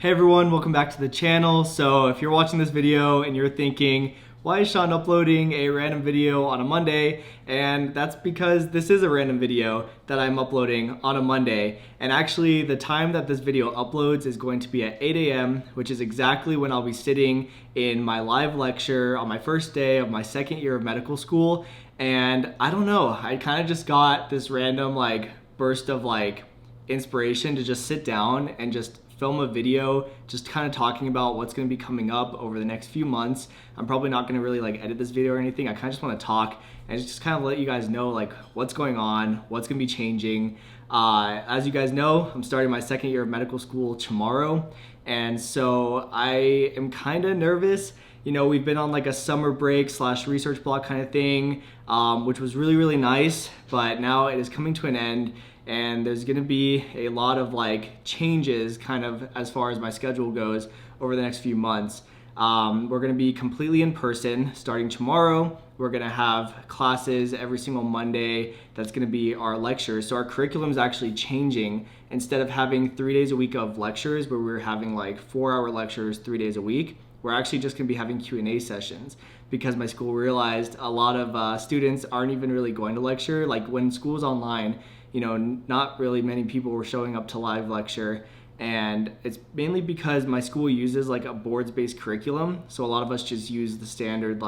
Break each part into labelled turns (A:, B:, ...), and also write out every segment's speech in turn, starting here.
A: Hey everyone, welcome back to the channel. So if you're watching this video and you're thinking, why is Shaun uploading a random video on a Monday? And that's because this is a random video that I'm uploading on a Monday. And actually the time that this video uploads is going to be at 8 a.m., which is exactly when I'll be sitting in my live lecture on my first day of my second year of medical school. And I don't know, I kind of just got this random burst of inspiration to just sit down and just film a video just kind of talking about what's going to be coming up over the next few months. I'm probably not going to really edit this video or anything. I kind of just want to talk and just kind of let you guys know what's going on, what's going to be changing. As you guys know, I'm starting my second year of medical school tomorrow, and so I am kind of nervous. You know, we've been on a summer break / research block kind of thing, which was really nice, but now it is coming to an end. And there's gonna be a lot of changes kind of as far as my schedule goes over the next few months. We're gonna be completely in person starting tomorrow. We're gonna have classes every single Monday. That's gonna be our lectures. So our curriculum is actually changing. Instead of having 3 days a week of lectures where we're having 4-hour lectures 3 days a week, we're actually just gonna be having Q&A sessions because my school realized a lot of students aren't even really going to lecture. When school's online, not really many people were showing up to live lecture, and it's mainly because my school uses a boards-based curriculum. So a lot of us just use the standard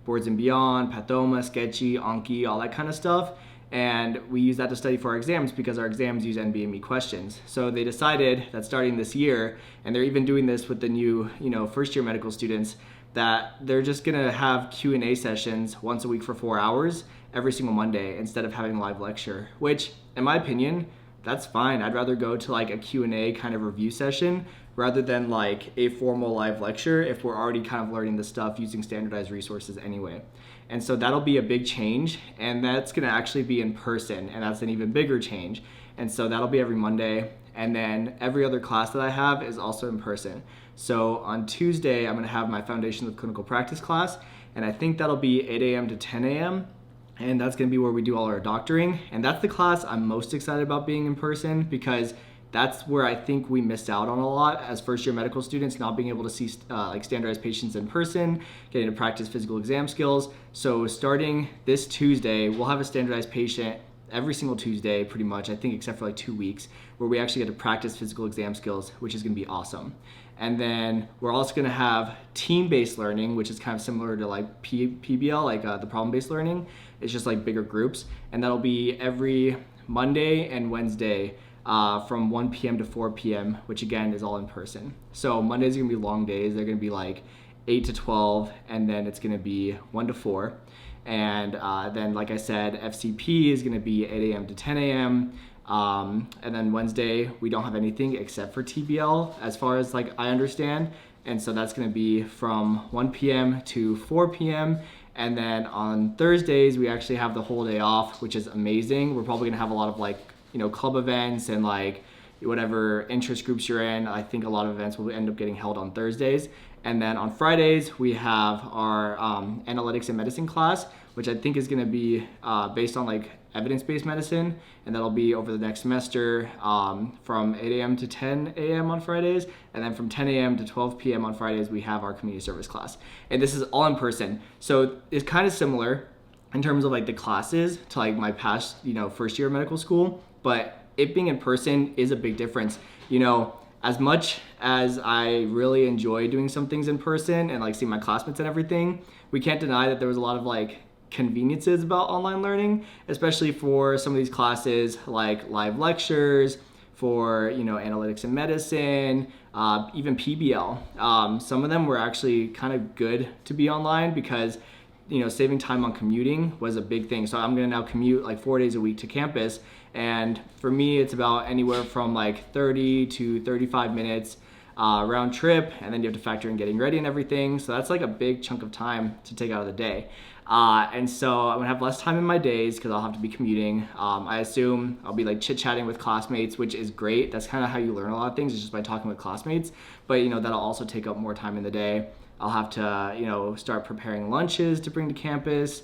A: Boards and Beyond, Pathoma, Sketchy, Anki, all that kind of stuff. And we use that to study for our exams because our exams use NBME questions. So they decided that starting this year, and they're even doing this with the new, first year medical students, that they're just gonna have Q&A sessions once a week for 4 hours every single Monday instead of having a live lecture, which in my opinion, that's fine. I'd rather go to a Q&A kind of review session rather than a formal live lecture if we're already kind of learning the stuff using standardized resources anyway. And so that'll be a big change, and that's gonna actually be in person, and that's an even bigger change. And so that'll be every Monday, and then every other class that I have is also in person. So on Tuesday, I'm gonna have my Foundations of Clinical Practice class, and I think that'll be 8 a.m. to 10 a.m. And that's gonna be where we do all our doctoring. And that's the class I'm most excited about being in person because that's where I think we missed out on a lot as first year medical students, not being able to see standardized patients in person, getting to practice physical exam skills. So starting this Tuesday, we'll have a standardized patient every single Tuesday pretty much, I think except for 2 weeks, where we actually get to practice physical exam skills, which is gonna be awesome. And then we're also gonna have team-based learning, which is kind of similar to PBL, the problem-based learning. It's just bigger groups, and that'll be every Monday and Wednesday from 1 p.m. to 4 p.m., which again is all in person. So Mondays are gonna be long days. They're gonna be 8 to 12, and then it's gonna be 1 to 4. And then, like I said, FCP is gonna be 8 a.m. to 10 a.m. And then Wednesday, we don't have anything except for TBL as far as I understand. And so that's gonna be from 1 p.m. to 4 p.m. And then on Thursdays, we actually have the whole day off, which is amazing. We're probably gonna have a lot of club events and whatever interest groups you're in. I think a lot of events will end up getting held on Thursdays. And then on Fridays, we have our analytics and medicine class, which I think is gonna be based on evidence-based medicine, and that'll be over the next semester from 8 a.m. to 10 a.m. on Fridays, and then from 10 a.m. to 12 p.m. on Fridays, we have our community service class. And this is all in person. So it's kind of similar in terms of the classes to my past, first year of medical school, but it being in person is a big difference. As much as I really enjoy doing some things in person and seeing my classmates and everything, we can't deny that there was a lot of conveniences about online learning, especially for some of these classes live lectures, for analytics and medicine, even PBL. Some of them were actually kind of good to be online because saving time on commuting was a big thing. So I'm gonna now commute 4 days a week to campus, and for me it's about anywhere from 30 to 35 minutes round trip, and then you have to factor in getting ready and everything. So that's a big chunk of time to take out of the day. And so I'm gonna have less time in my days because I'll have to be commuting. I assume I'll be chit-chatting with classmates, which is great. That's kind of how you learn a lot of things, is just by talking with classmates. But that'll also take up more time in the day. I'll have to start preparing lunches to bring to campus,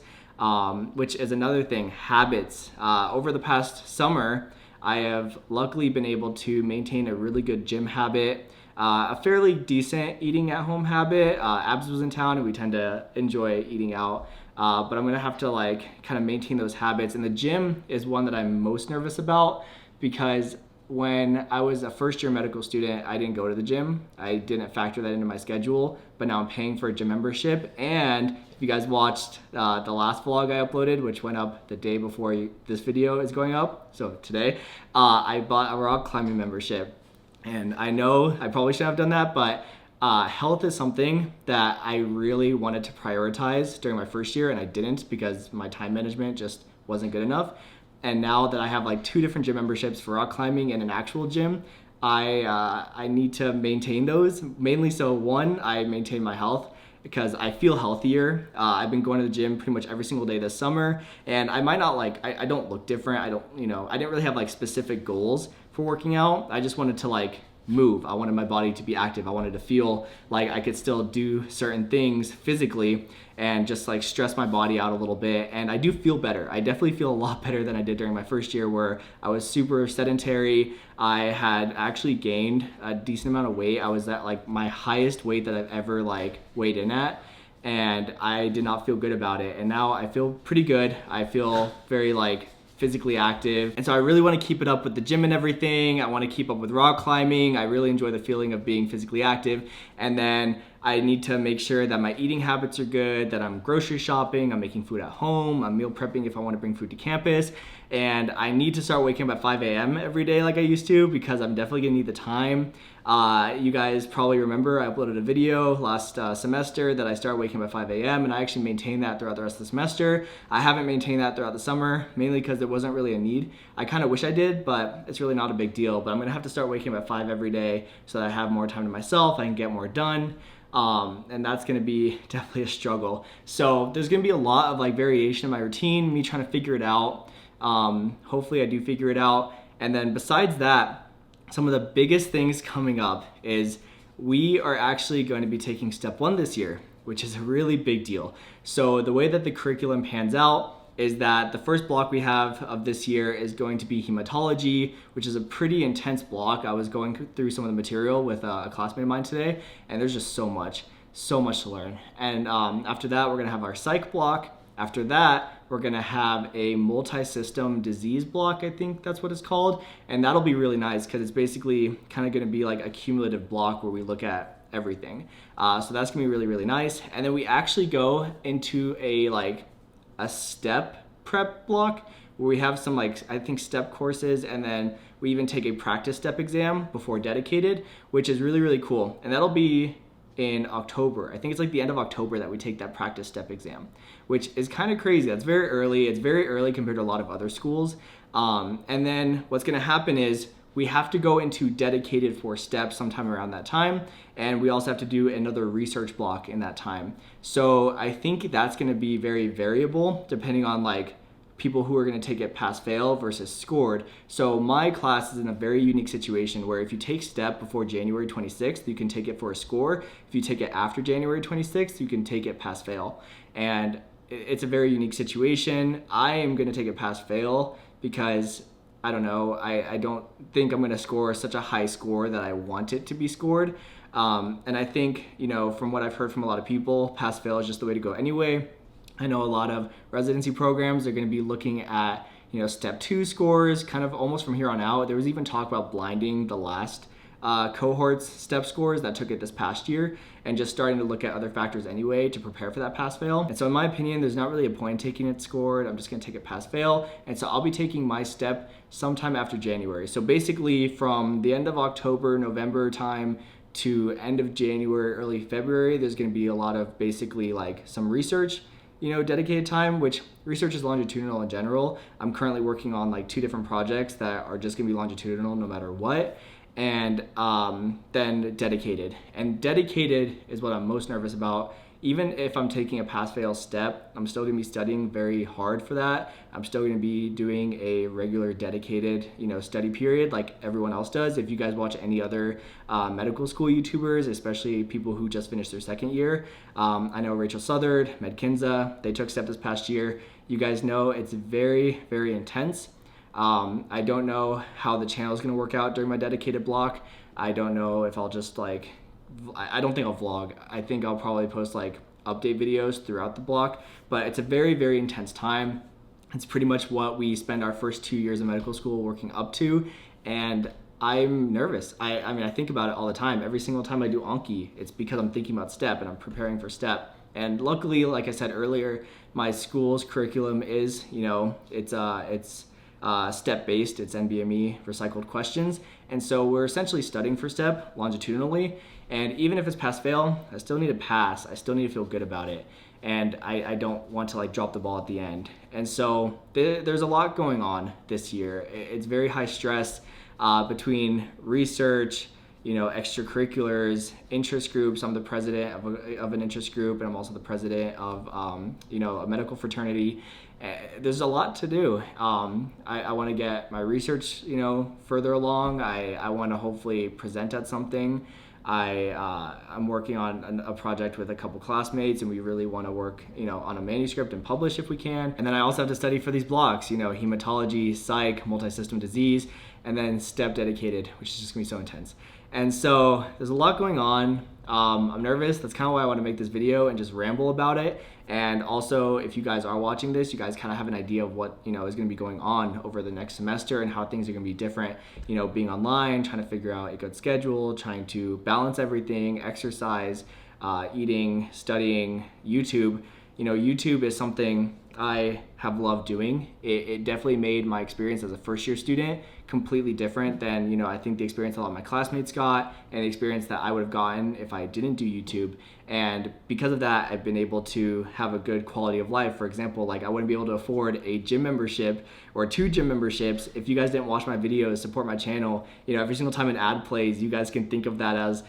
A: which is another thing, habits. Over the past summer, I have luckily been able to maintain a really good gym habit. a fairly decent eating at home habit. Abs was in town and we tend to enjoy eating out. But I'm gonna have to like kind of maintain those habits. And the gym is one that I'm most nervous about because when I was a first year medical student, I didn't go to the gym. I didn't factor that into my schedule, but now I'm paying for a gym membership. And if you guys watched the last vlog I uploaded, which went up the day before this video is going up, so today, I bought a rock climbing membership. And I know I probably should have done that, but health is something that I really wanted to prioritize during my first year, and I didn't because my time management just wasn't good enough. And now that I have like 2 different gym memberships for rock climbing and an actual gym, I need to maintain those. Mainly so one, I maintain my health because I feel healthier. I've been going to the gym pretty much every single day this summer, and I might not like, I don't look different. I don't, I didn't really have like specific goals for working out. I just wanted to like move. I wanted my body to be active. I wanted to feel like I could still do certain things physically and just like stress my body out a little bit. And I do feel better. I definitely feel a lot better than I did during my first year where I was super sedentary. I had actually gained a decent amount of weight. I was at like my highest weight that I've ever like weighed in at. And I did not feel good about it. And now I feel pretty good. I feel very like physically active. And so I really want to keep it up with the gym and everything. I want to keep up with rock climbing. I really enjoy the feeling of being physically active. And then I need to make sure that my eating habits are good, that I'm grocery shopping, I'm making food at home, I'm meal prepping if I want to bring food to campus. And I need to start waking up at 5 a.m. every day like I used to because I'm definitely gonna need the time. You guys probably remember I uploaded a video last semester that I started waking up at 5 a.m. and I actually maintained that throughout the rest of the semester. I haven't maintained that throughout the summer, mainly because there wasn't really a need. I kind of wish I did, but it's really not a big deal. But I'm gonna have to start waking up at 5 every day so that I have more time to myself, I can get more done. And that's gonna be definitely a struggle. So there's gonna be a lot of like variation in my routine, me trying to figure it out. Hopefully I do figure it out. And then besides that, some of the biggest things coming up is we are actually going to be taking step 1 this year, which is a really big deal. So the way that the curriculum pans out is that the first block we have of this year is going to be hematology, which is a pretty intense block. I was going through some of the material with a classmate of mine today, and there's just so much to learn. And after that, we're gonna have our psych block. After that, we're gonna have a multi-system disease block, I think that's what it's called. And that'll be really nice because it's basically kind of gonna be like a cumulative block where we look at everything. So that's gonna be really, really nice. And then we actually go into a step prep block where we have some like, I think step courses, and then we even take a practice step exam before dedicated, which is really, really cool. And that'll be in October. I think it's like the end of October that we take that practice step exam, which is kind of crazy. That's very early. It's very early compared to a lot of other schools. And then what's gonna happen is we have to go into dedicated for steps sometime around that time. And we also have to do another research block in that time. So I think that's gonna be very variable depending on like people who are gonna take it pass fail versus scored. So my class is in a very unique situation where if you take step before January 26th, you can take it for a score. If you take it after January 26th, you can take it pass fail. And it's a very unique situation. I am gonna take it pass fail because I don't know, I don't think I'm gonna score such a high score that I want it to be scored. And I think, from what I've heard from a lot of people, pass fail is just the way to go anyway. I know a lot of residency programs are gonna be looking at, step 2 scores, kind of almost from here on out. There was even talk about blinding the last cohort's step scores that took it this past year and just starting to look at other factors anyway to prepare for that pass fail. And so in my opinion, there's not really a point in taking it scored. I'm just gonna take it pass fail. And so I'll be taking my step sometime after January. So basically from the end of October, November time to end of January, early February, there's gonna be a lot of basically like some research, dedicated time, which research is longitudinal in general. I'm currently working on like 2 different projects that are just gonna be longitudinal no matter what. And then dedicated. And dedicated is what I'm most nervous about. Even if I'm taking a pass-fail step, I'm still gonna be studying very hard for that. I'm still gonna be doing a regular dedicated, study period like everyone else does. If you guys watch any other medical school YouTubers, especially people who just finished their 2nd year, I know Rachel Southard, Medkinza, they took step this past year. You guys know it's very, very intense. I don't know how the channel is going to work out during my dedicated block. I don't know if I'll just like, I don't think I'll vlog. I think I'll probably post like update videos throughout the block, but it's a very, very intense time. It's pretty much what we spend our first 2 years of medical school working up to, and I'm nervous. I mean, I think about it all the time. Every single time I do Anki, it's because I'm thinking about STEP and I'm preparing for STEP. And luckily, like I said earlier, my school's curriculum is, it's STEP-based. It's NBME recycled questions. And so we're essentially studying for STEP longitudinally. And even if it's pass-fail, I still need to pass. I still need to feel good about it. And I don't want to like drop the ball at the end. And so there's a lot going on this year. It's very high stress between research, extracurriculars, interest groups. I'm the president of an interest group, and I'm also the president of, a medical fraternity. There's a lot to do. I want to get my research, further along. I want to hopefully present at something. I'm working on a project with a couple classmates, and we really want to work, on a manuscript and publish if we can. And then I also have to study for these blocks, hematology, psych, multi-system disease, and then STEP dedicated, which is just gonna be so intense. And so there's a lot going on. I'm nervous. That's kind of why I want to make this video and just ramble about it. And also, if you guys are watching this, you guys kind of have an idea of what, is going to be going on over the next semester and how things are going to be different, being online, trying to figure out a good schedule, trying to balance everything, exercise, eating, studying, YouTube. YouTube is something I have loved doing. It definitely made my experience as a first year student completely different than, I think the experience a lot of my classmates got and the experience that I would have gotten if I didn't do YouTube. And because of that, I've been able to have a good quality of life. For example, like I wouldn't be able to afford a gym membership or 2 gym memberships if you guys didn't watch my videos, support my channel. Every single time an ad plays, you guys can think of that as,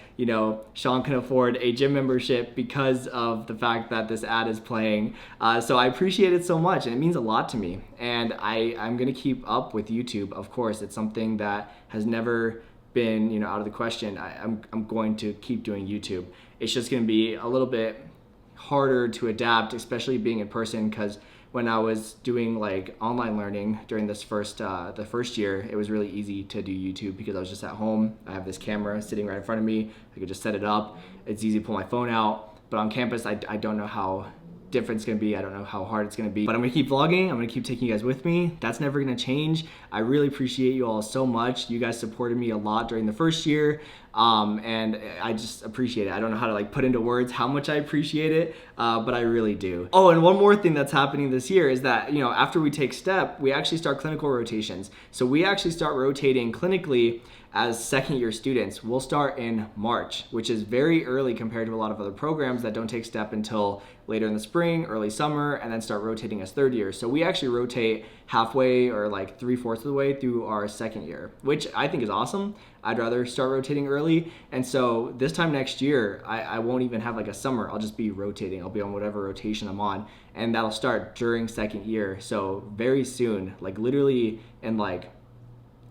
A: Shaun can afford a gym membership because of the fact that this ad is playing. So I appreciate it so much, and it means a lot to me. And I'm gonna keep up with YouTube, of course. It's something that has never been, out of the question. I'm going to keep doing YouTube. It's just gonna be a little bit harder to adapt, especially being in person, because when I was doing like online learning during this the first year, it was really easy to do YouTube because I was just at home. I have this camera sitting right in front of me. I could just set it up. It's easy to pull my phone out. But on campus, I don't know how different it's gonna be. I don't know how hard it's gonna be, but I'm gonna keep vlogging. I'm gonna keep taking you guys with me. That's never gonna change. I really appreciate you all so much. You guys supported me a lot during the first year, and I just appreciate it. I don't know how to like put into words how much I appreciate it, but I really do. Oh, and one more thing that's happening this year is that, after we take STEP, we actually start clinical rotations. So we actually start rotating clinically as second year students. We'll start in March, which is very early compared to a lot of other programs that don't take STEP until later in the spring, early summer, and then start rotating as third year. So we actually rotate halfway or like 3/4 of the way through our second year, which I think is awesome. I'd rather start rotating early. And so this time next year, I won't even have like a summer. I'll just be rotating. I'll be on whatever rotation I'm on, and that'll start during second year. So very soon, like literally in like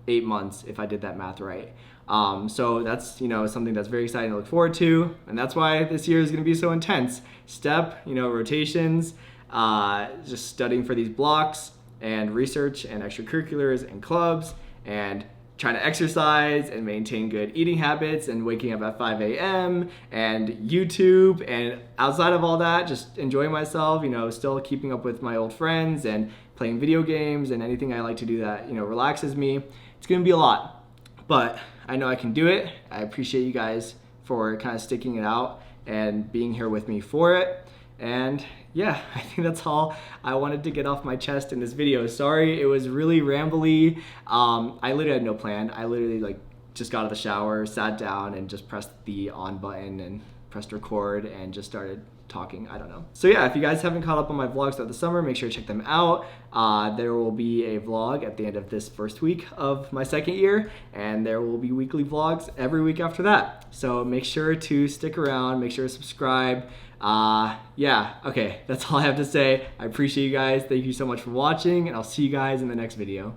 A: 8 months, if I did that math right. So that's, something that's very exciting to look forward to. And that's why this year is gonna be so intense. STEP, rotations, just studying for these blocks, and research and extracurriculars and clubs, and trying to exercise and maintain good eating habits, and waking up at 5 a.m. and YouTube, and outside of all that, just enjoying myself, still keeping up with my old friends and playing video games and anything I like to do that, relaxes me. It's gonna be a lot, but I know I can do it. I appreciate you guys for kind of sticking it out and being here with me for it. And yeah, I think that's all I wanted to get off my chest in this video. Sorry, it was really rambly. I literally had no plan. I literally just got out of the shower, sat down, and just pressed the on button and pressed record and just started talking. I don't know. So yeah, if you guys haven't caught up on my vlogs throughout the summer, make sure to check them out. There will be a vlog at the end of this first week of my second year, and there will be weekly vlogs every week after that. So make sure to stick around, make sure to subscribe. Yeah, okay, that's all I have to say. I appreciate you guys. Thank you so much for watching, and I'll see you guys in the next video.